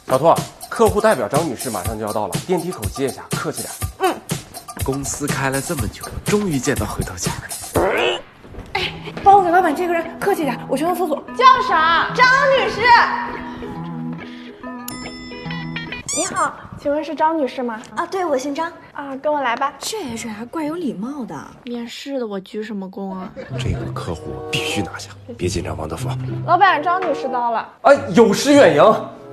小兔，客户代表张女士马上就要到了，电梯口接一下，客气点。公司开了这么久，终于见到回头钱了。帮我给老板接个人，客气点，我去趟厕所。叫啥？张女士。你好，请问是张女士吗？啊，对，我姓张。啊，跟我来吧。这 HR 怪有礼貌的。面试的我鞠什么躬啊？这个客户必须拿下，别紧张，王德福。老板，张女士到了。有失远迎，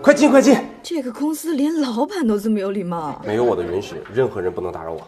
快进快进。这个公司连老板都这么有礼貌。没有我的允许，任何人不能打扰我。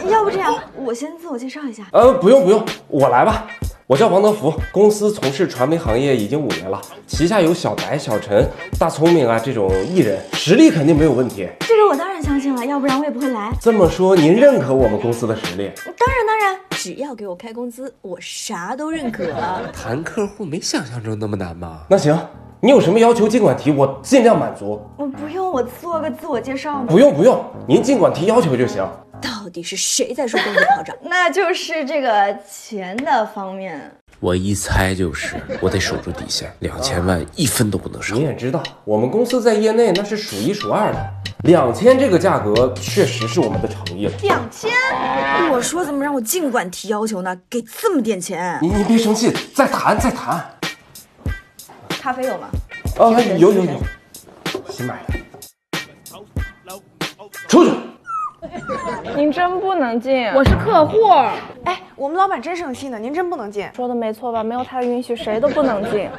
要不这样，我先自我介绍一下。不用，我来吧。我叫王德福，公司从事传媒行业已经5年了，旗下有小白、小陈、大聪明啊这种艺人，实力肯定没有问题。这个我当然相信了，要不然我也不会来。这么说，您认可我们公司的实力？当然，只要给我开工资，我啥都认可。谈客户没想象中那么难吗？那行，你有什么要求尽管提，我尽量满足。我不用，我做个自我介绍吗？不用，您尽管提要求就行。到底是谁在说工资跑涨？那就是这个钱的方面。我一猜就是，我得守住底线，2000万1分都不能少。你也知道，我们公司在业内那是数1数2的，2000这个价格确实是我们的诚意了。2000？我说怎么让我尽管提要求呢？给这么点钱？你别生气，再谈。咖啡有吗？有，新买的。出去。您真不能进，我是客户。哎，我们老板真生气呢，您真不能进。说的没错吧？没有他的允许，谁都不能进。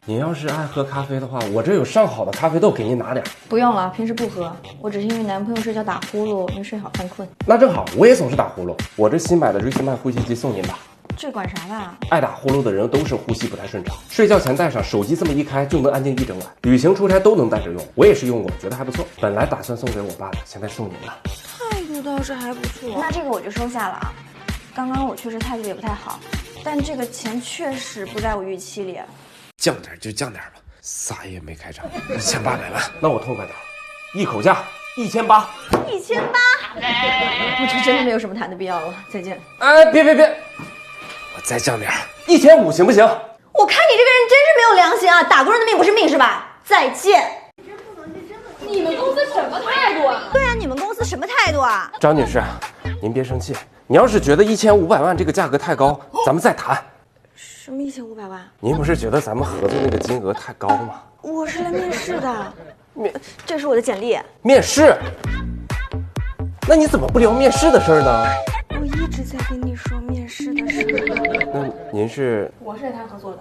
您要是爱喝咖啡的话，我这有上好的咖啡豆，给您拿点。不用了，平时不喝，我只是因为男朋友睡觉打呼噜，没睡好犯困。那正好，我也总是打呼噜，我这新买的瑞希曼呼吸机送您吧。这管啥的？爱打呼噜的人都是呼吸不太顺畅，睡觉前戴上，手机这么一开就能安静1整晚，旅行出差都能带着用。我也是用过，觉得还不错。本来打算送给我爸的，现在送您了。态度倒是还不错，那这个我就收下了啊。刚刚我确实态度也不太好，但这个钱确实不在我预期里。降点就降点吧，啥也没开张，1800万。那我痛快点，一口价1800。1800，我这真的没有什么谈的必要了。再见。别，我再降点1500行不行？我看你这个人真是没有良心啊！打工人的命不是命是吧？再见。你们公司什么态度啊？对啊，你们公司什么态度啊？张女士，您别生气，你要是觉得1500万这个价格太高，咱们再谈。什么1500万？您不是觉得咱们合作那个金额太高吗？我是来面试的，这是我的简历。面试？那你怎么不聊面试的事儿呢？我一直在跟你说面试的事。那您是？我是跟他合作的。